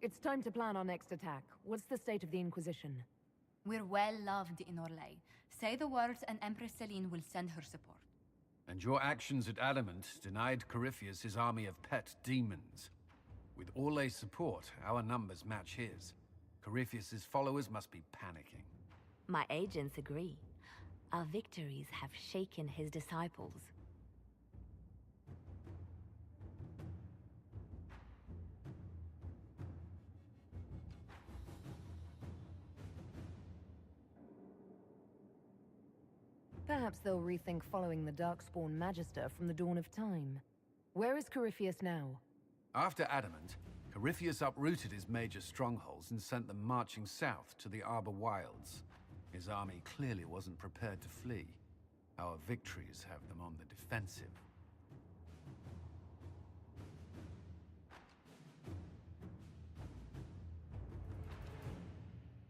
It's time to plan our next attack. What's the state of the Inquisition? We're well loved in Orlais. Say the words and Empress Celine will send her support. And your actions at Adamant denied Corypheus his army of pet demons. With Orlais' support, our numbers match his. Corypheus' followers must be panicking. My agents agree. Our victories have shaken his disciples. Perhaps they'll rethink following the Darkspawn Magister from the dawn of time. Where is Corypheus now? After Adamant, Corypheus uprooted his major strongholds and sent them marching south to the Arbor Wilds. His army clearly wasn't prepared to flee. Our victories have them on the defensive.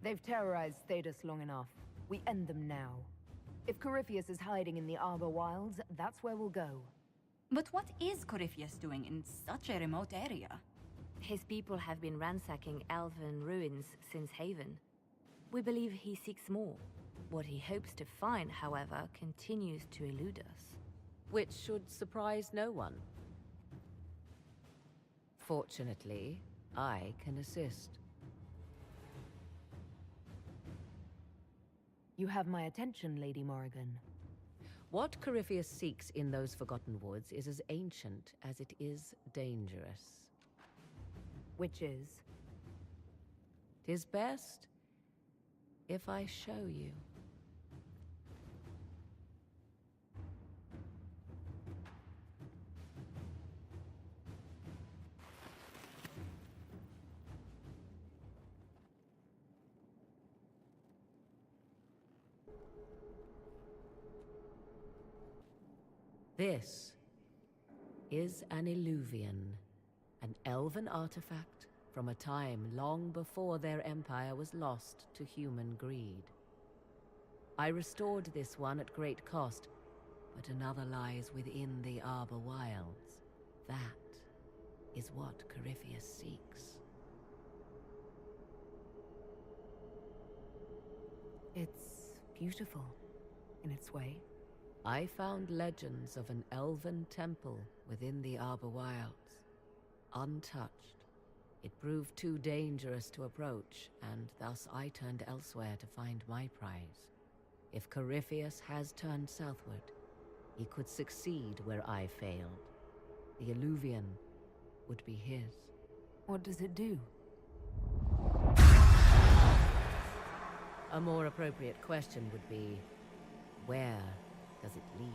They've terrorized Thedas long enough. We end them now. If Corypheus is hiding in the Arbor Wilds, that's where we'll go. But what is Corypheus doing in such a remote area? His people have been ransacking elven ruins since Haven. We believe he seeks more. What he hopes to find, however, continues to elude us. Which should surprise no one. Fortunately, I can assist. You have my attention, Lady Morrigan. What Corypheus seeks in those Forgotten Woods is as ancient as it is dangerous. Which is? 'Tis best if I show you. This is an Illuvian, an elven artifact from a time long before their empire was lost to human greed. I restored this one at great cost, but another lies within the Arbor Wilds. That is what Corypheus seeks. It's beautiful, in its way. I found legends of an elven temple within the Arbor Wilds, untouched. It proved too dangerous to approach, and thus I turned elsewhere to find my prize. If Corypheus has turned southward, he could succeed where I failed. The Illuvian would be his. What does it do? A more appropriate question would be, where does it lead?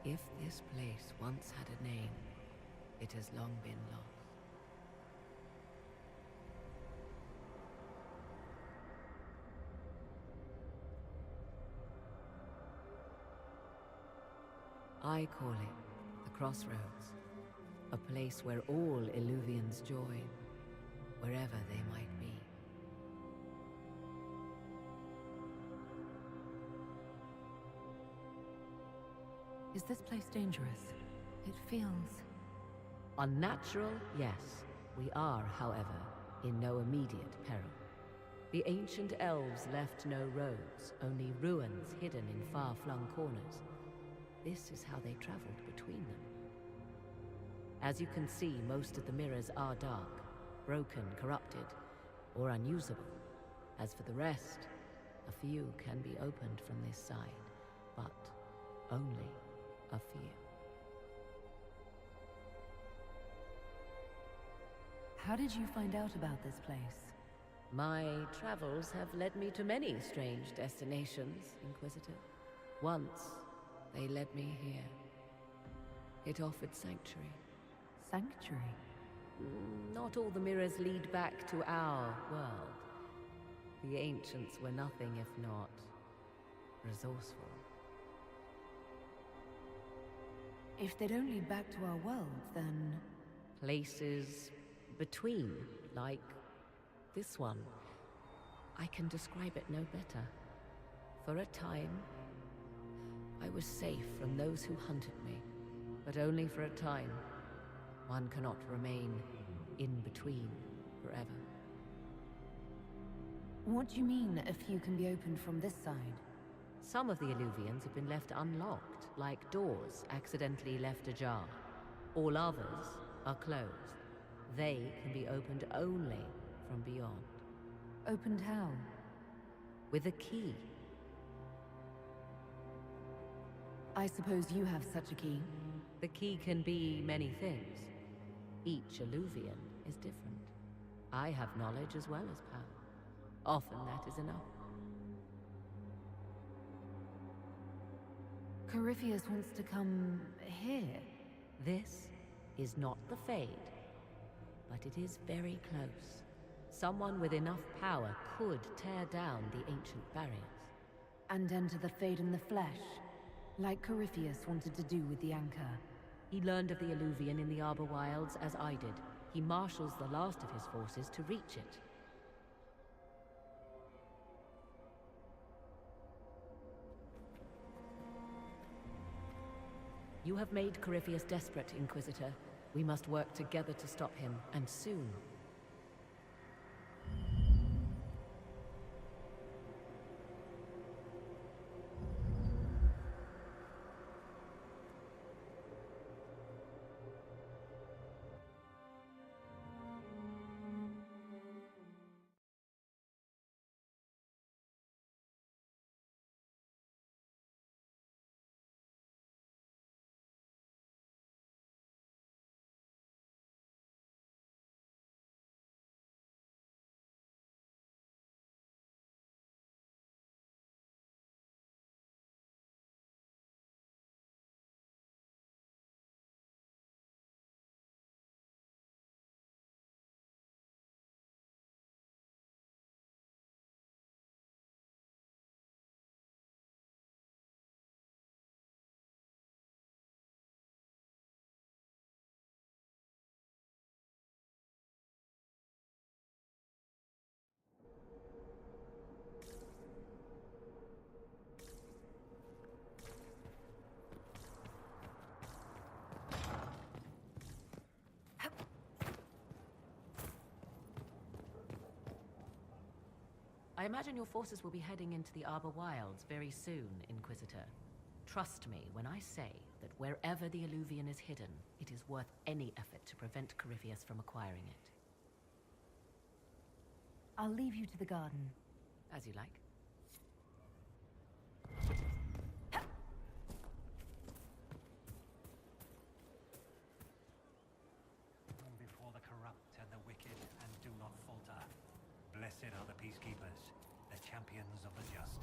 If this place once had a name, it has long been lost. I call it the Crossroads, a place where all Illuvians join, wherever they might be. Is this place dangerous? It feels... Unnatural, yes. We are, however, in no immediate peril. The ancient elves left no roads, only ruins hidden in far-flung corners. This is how they traveled between them. As you can see, most of the mirrors are dark, broken, corrupted, or unusable. As for the rest, a few can be opened from this side, but only a few. How did you find out about this place? My travels have led me to many strange destinations, Inquisitor. Once, they led me here. It offered sanctuary. Sanctuary? Not all the mirrors lead back to our world. The ancients were nothing if not resourceful. If they don't lead back to our world, then... Places between, like this one. I can describe it no better. For a time, I was safe from those who hunted me, but only for a time. One cannot remain in between forever. What do you mean, a few can be opened from this side? Some of the Illuvians have been left unlocked, like doors accidentally left ajar. All others are closed. They can be opened only from beyond. Opened how? With a key. I suppose you have such a key. The key can be many things. Each Illuvian is different. I have knowledge as well as power. Often that is enough. Corypheus wants to come here. This is not the Fade, but it is very close. Someone with enough power could tear down the ancient barriers. And enter the Fade in the flesh, like Corypheus wanted to do with the Anchor. He learned of the Illuvian in the Arbor Wilds as I did. He marshals the last of his forces to reach it. You have made Corypheus desperate, Inquisitor. We must work together to stop him, and soon. I imagine your forces will be heading into the Arbor Wilds very soon, Inquisitor. Trust me when I say that wherever the Illuvian is hidden, it is worth any effort to prevent Corypheus from acquiring it. I'll leave you to the garden. As you like. Before the corrupt and the wicked, and do not falter. Blessed are the peacekeepers, the champions of the just.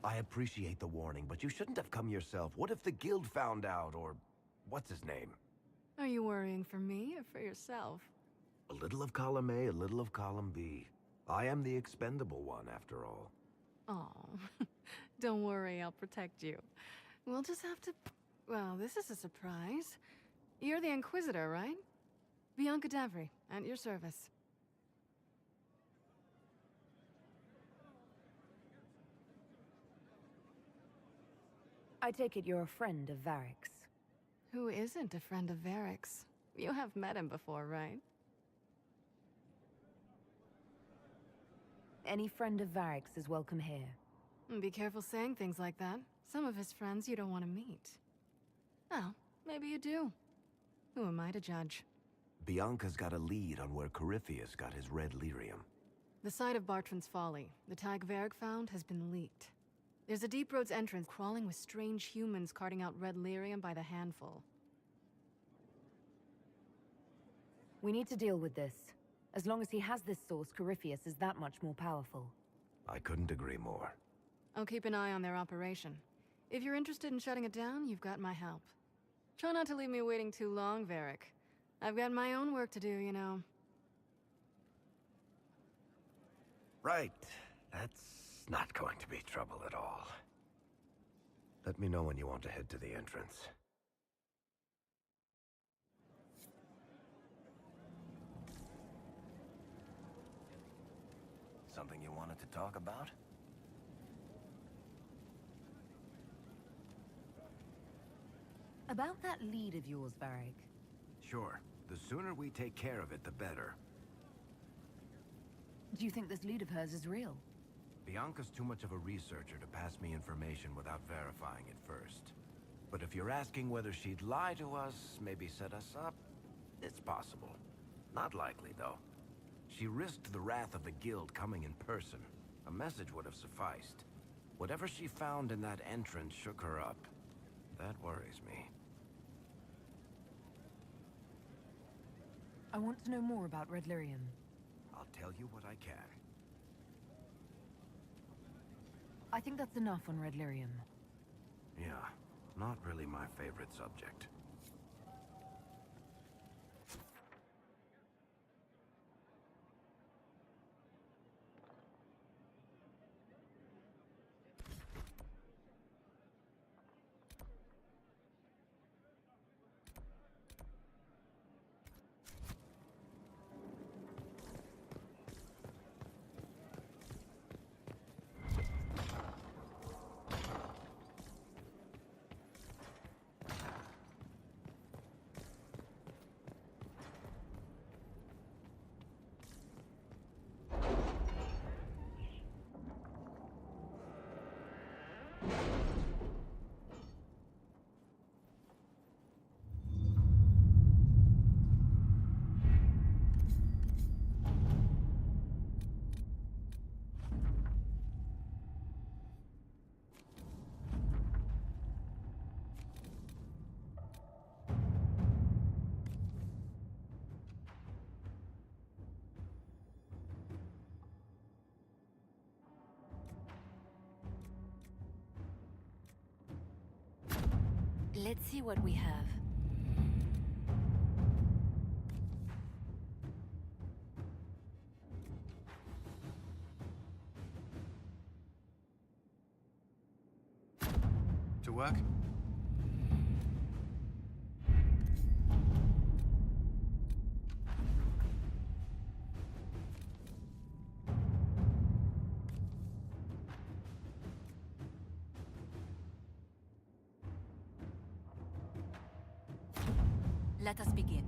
I appreciate the warning, but you shouldn't have come yourself. What if the guild found out, or what's his name? Are you worrying for me or for yourself? A little of column A, a little of column B. I am the expendable one, after all. Oh, don't worry, I'll protect you. We'll just have to... Well, this is a surprise. You're the Inquisitor, right? Bianca Davry, at your service. I take it you're a friend of Varric's. Who isn't a friend of Varric's? You have met him before, right? Any friend of Varric's is welcome here. Be careful saying things like that. Some of his friends you don't want to meet. Well, maybe you do. Who am I to judge? Bianca's got a lead on where Corypheus got his red lyrium. The site of Bartran's Folly, the tag Varric found, has been leaked. There's a deep roads entrance crawling with strange humans carting out red lyrium by the handful. We need to deal with this. As long as he has this source, Corypheus is that much more powerful. I couldn't agree more. I'll keep an eye on their operation. If you're interested in shutting it down, you've got my help. Try not to leave me waiting too long, Varric. I've got my own work to do, you know. Right. That's not going to be trouble at all. Let me know when you want to head to the entrance. Something you wanted to talk about? About that lead of yours, Varric. Sure. The sooner we take care of it, the better. Do you think this lead of hers is real? Bianca's too much of a researcher to pass me information without verifying it first. But if you're asking whether she'd lie to us, maybe set us up, it's possible. Not likely, though. She risked the wrath of the guild coming in person. A message would have sufficed. Whatever she found in that entrance shook her up. That worries me. I want to know more about Red Lyrium. I'll tell you what I can. I think that's enough on Red Lyrium. Yeah, not really my favorite subject. Let's see what we have. To work? Let us begin.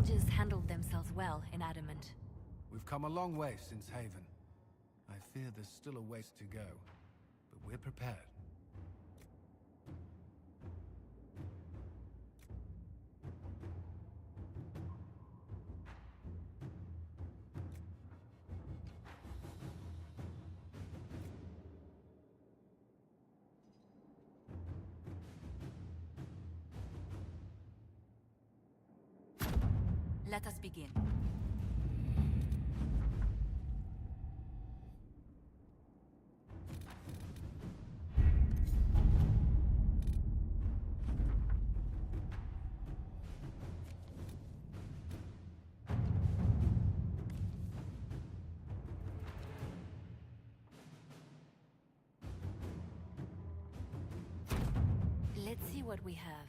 soldiers handled themselves well in Adamant. We've come a long way since Haven. I fear there's still a ways to go, but we're prepared. Let us begin. Let's see what we have.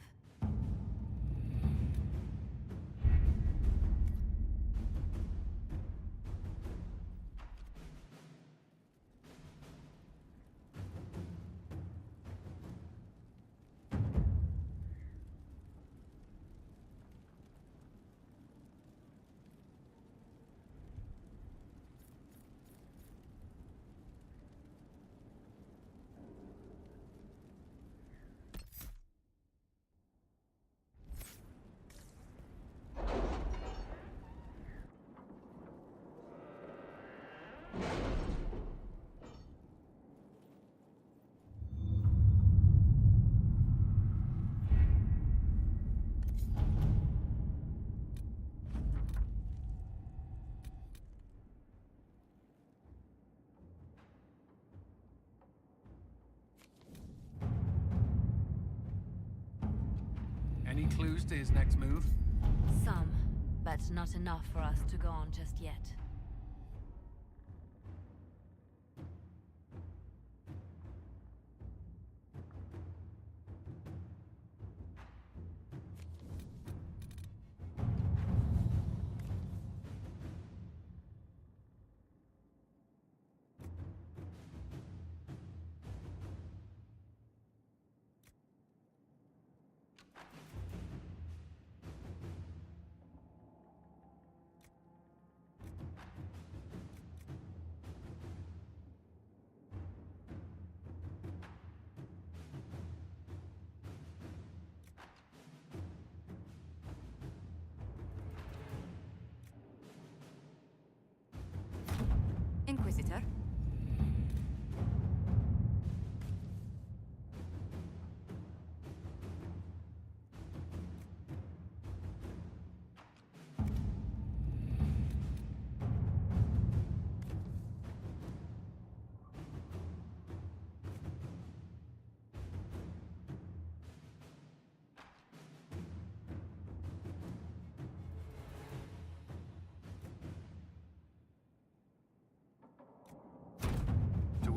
Any clues to his next move? Some, but not enough for us to go on just yet. Inquisitor.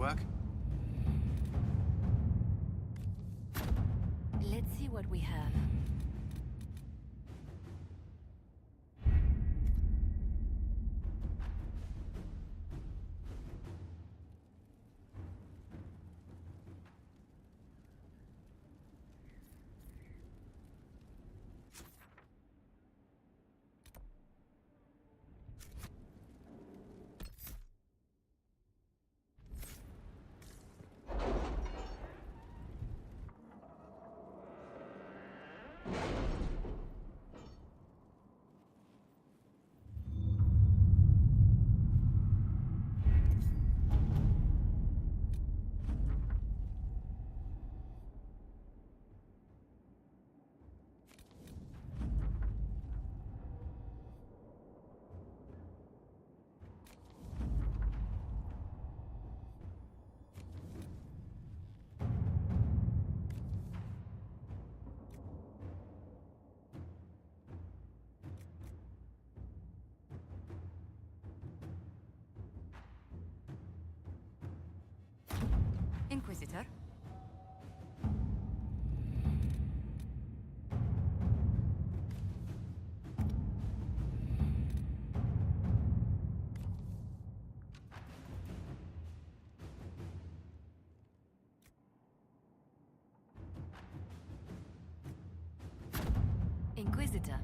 Work? Let's see what we have. Inquisitor. Inquisitor.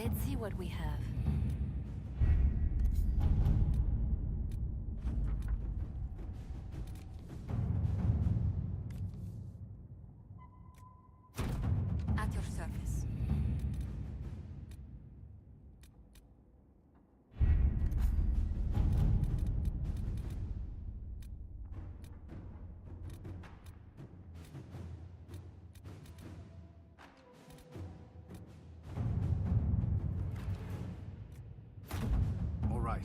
Let's see what we have. At your service. All right.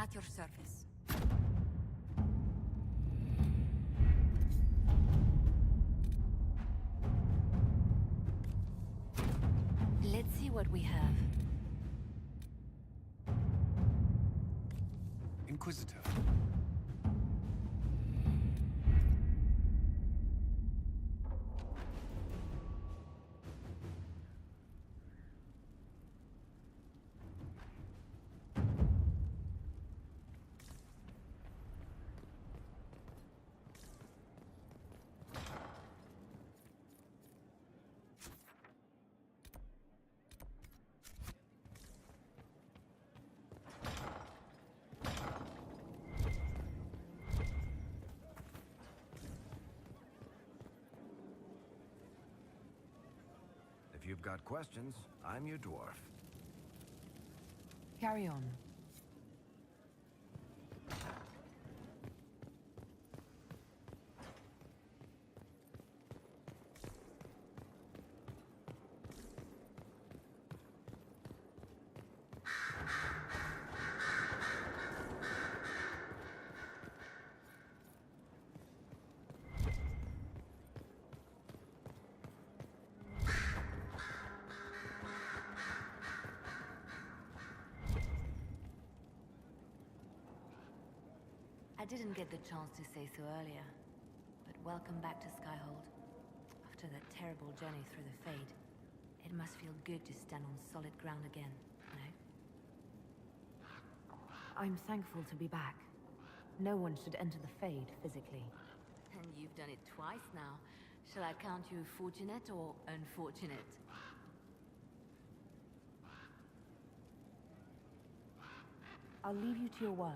At your service. Let's see what we have. Inquisitor. If you've got questions, I'm your dwarf. Carry on. I didn't get the chance to say so earlier, but welcome back to Skyhold. After that terrible journey through the Fade, it must feel good to stand on solid ground again, no? I'm thankful to be back. No one should enter the Fade physically. And you've done it twice now. Shall I count you fortunate or unfortunate? I'll leave you to your work.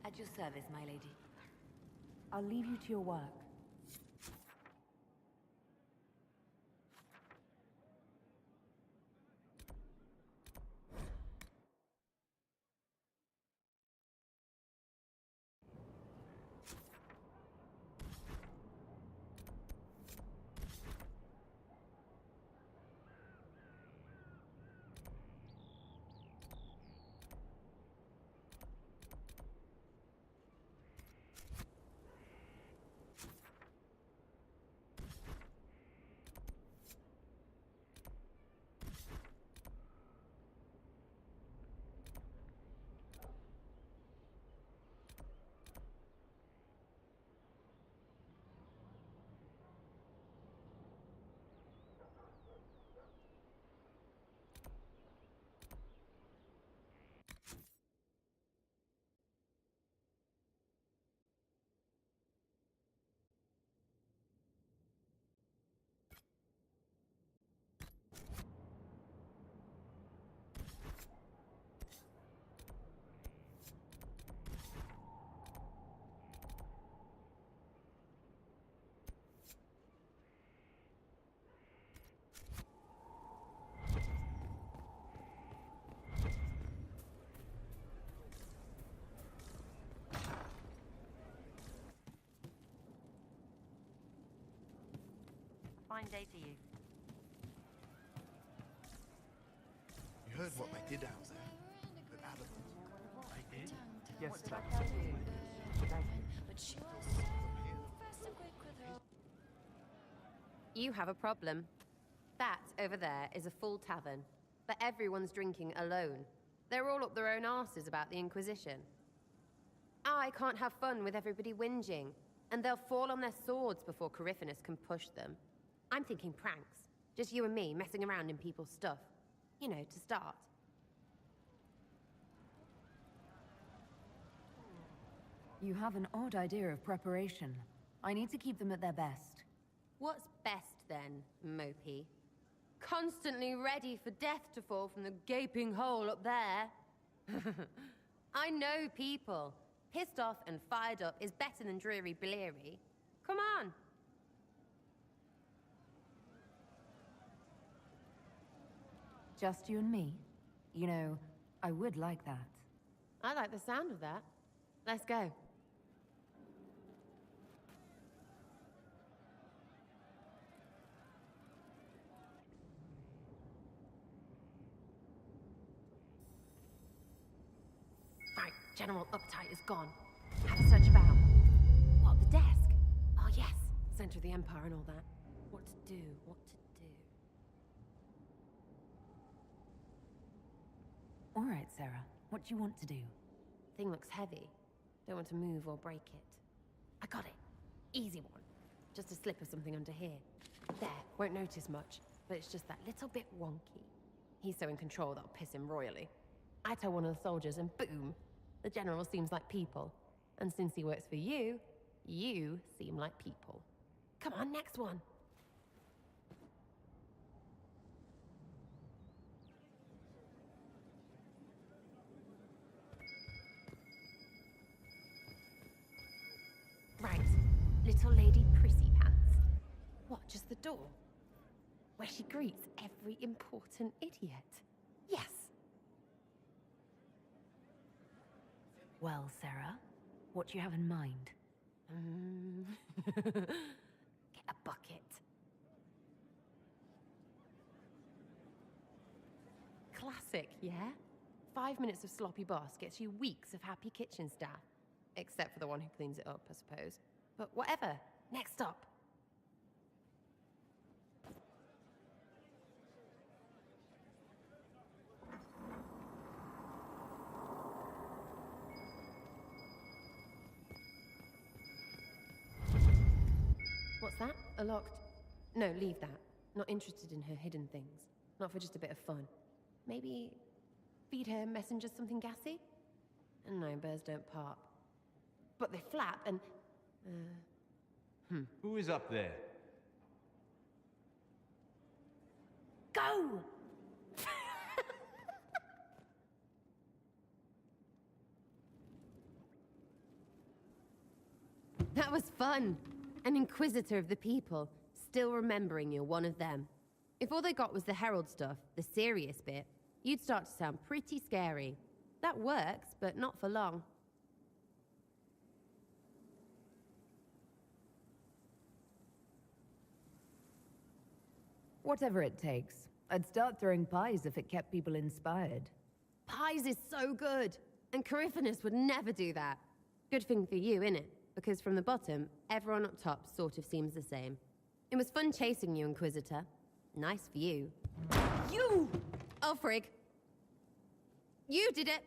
At your service, my lady. I'll leave you to your work. fine day to you. You heard what they did out there at Adamant. I did. Yes, sir. You have a problem. That over there is a full tavern, but everyone's drinking alone. They're all up their own arses about the Inquisition. I can't have fun with everybody whinging, and they'll fall on their swords before Corypheus can push them. I'm thinking pranks. Just you and me messing around in people's stuff. You know, to start. You have an odd idea of preparation. I need to keep them at their best. What's best then, Mopey? Constantly ready for death to fall from the gaping hole up there. I know people. Pissed off and fired up is better than dreary bleary. Come on. Just you and me? You know, I would like that. I like the sound of that. Let's go. Right, General Uptight is gone. Have a search about. What, the desk? Oh yes, center of the Empire and all that. What to do, what to do. All right, Sarah. What do you want to do? Thing looks heavy. Don't want to move or break it. I got it. Easy one. Just a slip of something under here. There, won't notice much, but it's just that little bit wonky. He's so in control that'll piss him royally. I tell one of the soldiers and boom! The general seems like people. And since he works for you, you seem like people. Come on, next one. Right, little lady prissy pants. What, just the door? Where she greets every important idiot. Yes. Well, Sarah, what do you have in mind? Get a bucket. Classic, yeah? 5 minutes of sloppy boss gets you weeks of happy kitchen staff. Except for the one who cleans it up, I suppose. But whatever. Next up. What's that? A locked... No, leave that. Not interested in her hidden things. Not for just a bit of fun. Maybe... feed her messengers something gassy? No, bears don't pop. But they flap and... Who is up there? Go! That was fun. An inquisitor of the people, still remembering you're one of them. If all they got was the herald stuff, the serious bit, you'd start to sound pretty scary. That works, but not for long. Whatever it takes. I'd start throwing pies if it kept people inspired. Pies is so good! And Corypheus would never do that. Good thing for you, innit? Because from the bottom, everyone up top sort of seems the same. It was fun chasing you, Inquisitor. Nice for you. You! Oh, frig. You did it!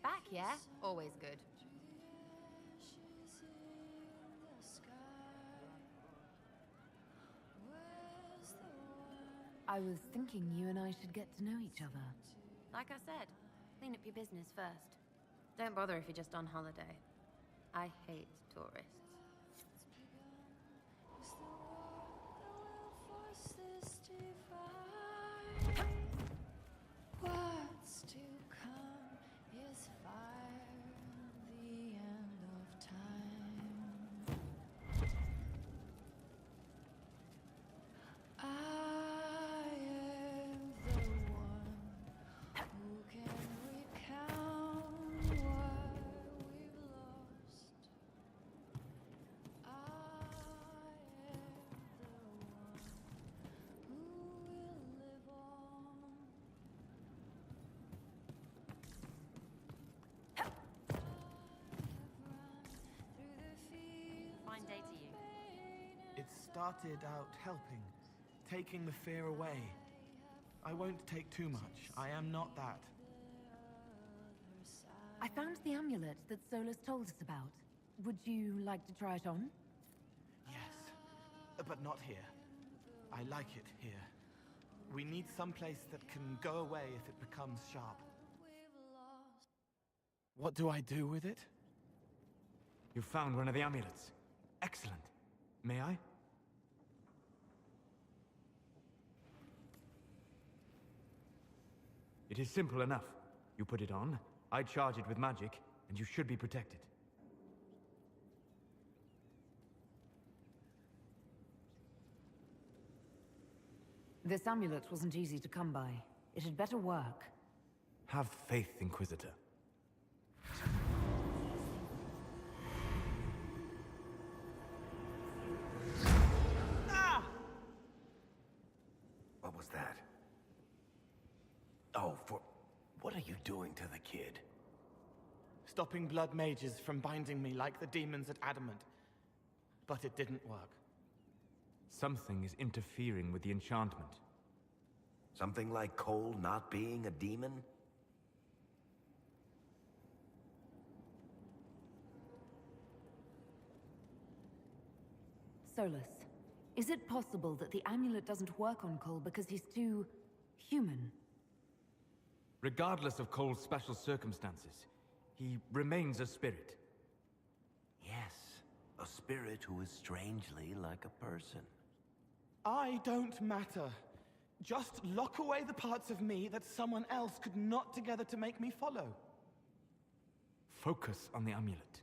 Back, yeah? Always good. I was thinking you and I should get to know each other. Like I said, clean up your business first. Don't bother if you're just on holiday. I hate tourists. What's to come started out helping, taking the fear away. I won't take too much. I am not that. I found the amulet that Solus told us about. Would you like to try it on? Yes, but not here. I like it here. We need someplace that can go away if it becomes sharp. What do I do with it? You found one of the amulets. Excellent. May I? It is simple enough. You put it on, I charge it with magic, and you should be protected. This amulet wasn't easy to come by. It had better work. Have faith, Inquisitor. What was that? Oh, what are you doing to the kid? Stopping blood mages from binding me like the demons at Adamant. But it didn't work. Something is interfering with the enchantment. Something like Cole not being a demon? Solus, is it possible that the amulet doesn't work on Cole because he's too... human? Regardless of Cole's special circumstances, he remains a spirit. Yes, a spirit who is strangely like a person. I don't matter. Just lock away the parts of me that someone else could knot together to make me follow. Focus on the amulet.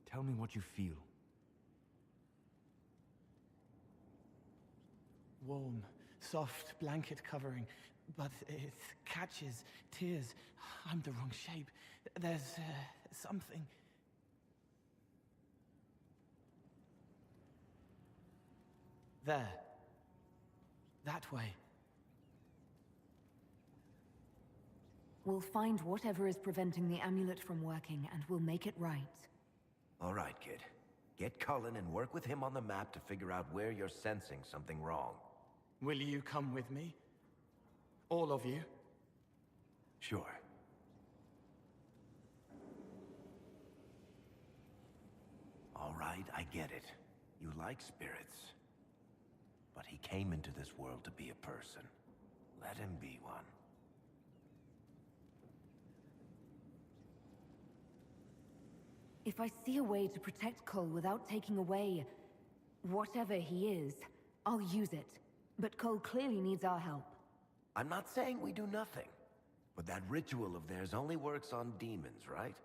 Tell me what you feel. Warm, soft blanket covering, but it catches tears. I'm the wrong shape. There's something. There. That way. We'll find whatever is preventing the amulet from working, and we'll make it right. All right, kid. Get Cullen and work with him on the map to figure out where you're sensing something wrong. Will you come with me? All of you? Sure. All right, I get it. You like spirits. But he came into this world to be a person. Let him be one. If I see a way to protect Cole without taking away... whatever he is, I'll use it. But Cole clearly needs our help. I'm not saying we do nothing. But that ritual of theirs only works on demons, right?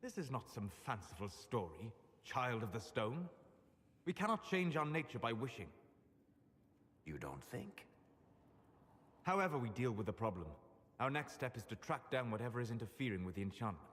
This is not some fanciful story, child of the stone. We cannot change our nature by wishing. You don't think? However we deal with the problem, our next step is to track down whatever is interfering with the enchantment.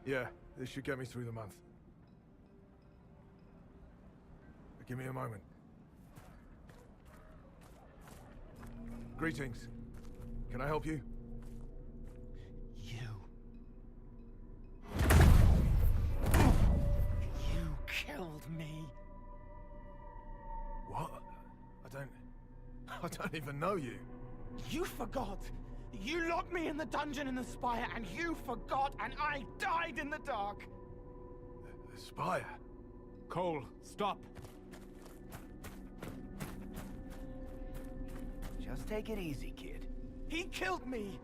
Yeah, this should get me through the month. Give me a moment. Greetings. Can I help you? You killed me. What? I don't even know you. You forgot. You locked me in the dungeon in the spire, and you forgot, and I died in the dark. The spire? Cole, stop. Just take it easy, kid. He killed me.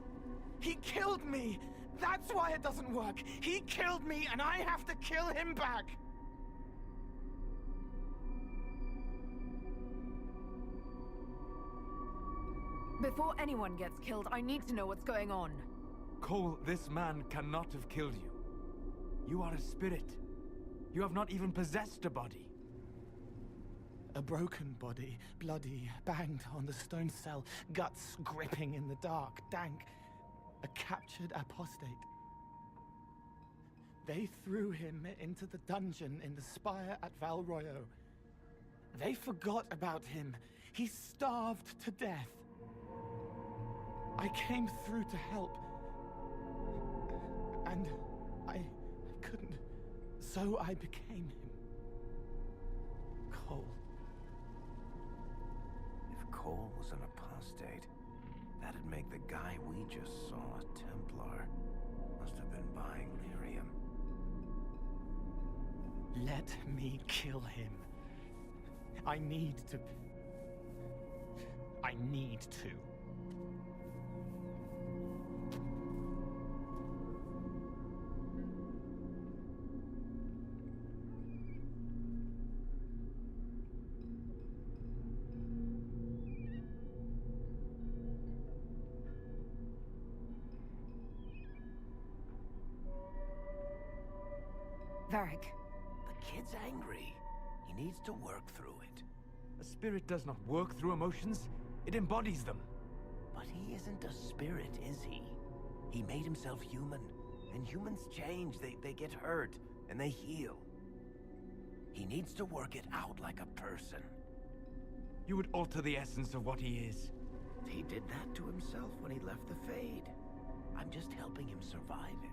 He killed me. That's why it doesn't work. He killed me, and I have to kill him back. Before anyone gets killed, I need to know what's going on. Cole, this man cannot have killed you. You are a spirit. You have not even possessed a body. A broken body, bloody, banged on the stone cell, guts gripping in the dark, dank. A captured apostate. They threw him into the dungeon in the spire at Val Royo. They forgot about him. He starved to death. I came through to help. And I couldn't. So I became him. Cole. If Cole was an apostate, that'd make the guy we just saw a Templar. Must have been buying lyrium. Let me kill him. I need to. Varric. The kid's angry. He needs to work through it. A spirit does not work through emotions, it embodies them. But he isn't a spirit, is he? He made himself human. And humans change, they get hurt, and they heal. He needs to work it out like a person. You would alter the essence of what he is. He did that to himself when he left the Fade. I'm just helping him survive it.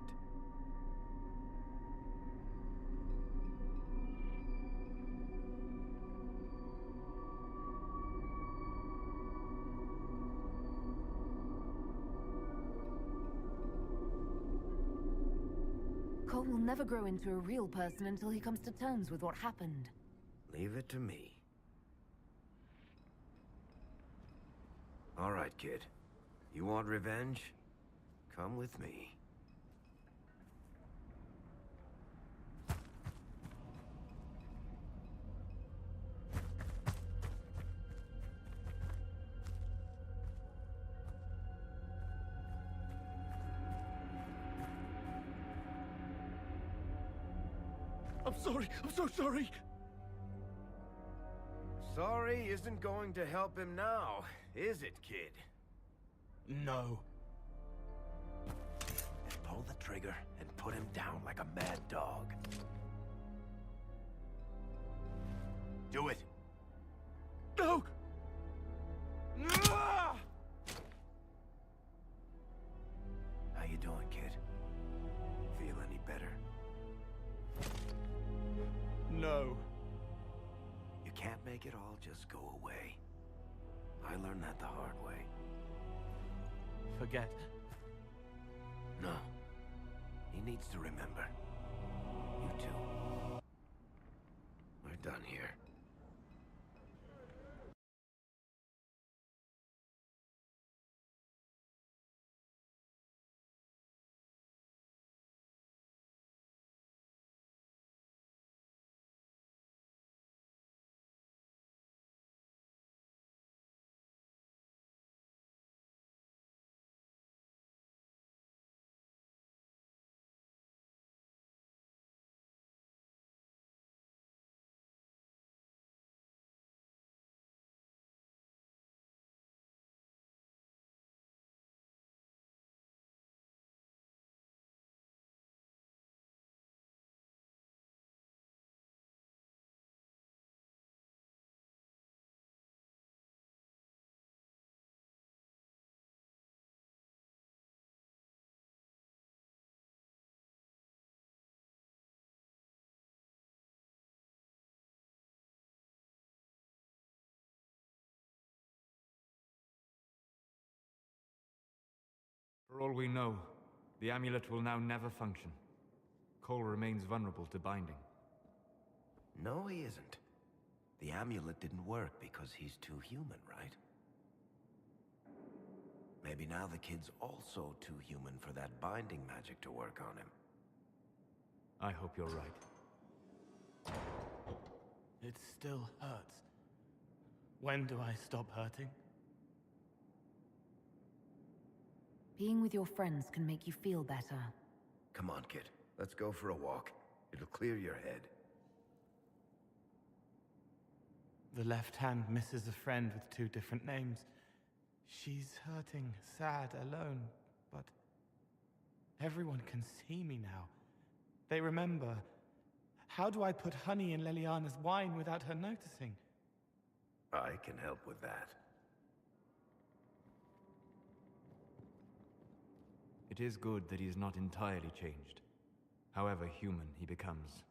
Cole will never grow into a real person until he comes to terms with what happened. Leave it to me. All right, kid. You want revenge? Come with me. I'm sorry. I'm so sorry. Sorry isn't going to help him now, is it, kid? No. Then pull the trigger and put him down like a mad dog. Do it. No! How you doing, kid? Feel any better? No. You can't make it all just go away. I learned that the hard way. Forget. No. He needs to remember. You too. We're done here. For all we know, the amulet will now never function. Cole remains vulnerable to binding. No, he isn't. The amulet didn't work because he's too human, right? Maybe now the kid's also too human for that binding magic to work on him. I hope you're right. It still hurts. When do I stop hurting? Being with your friends can make you feel better. Come on, kid. Let's go for a walk. It'll clear your head. The left hand misses a friend with 2 different names. She's hurting, sad, alone, but everyone can see me now. They remember. How do I put honey in Leliana's wine without her noticing? I can help with that. It is good that he is not entirely changed. However human he becomes,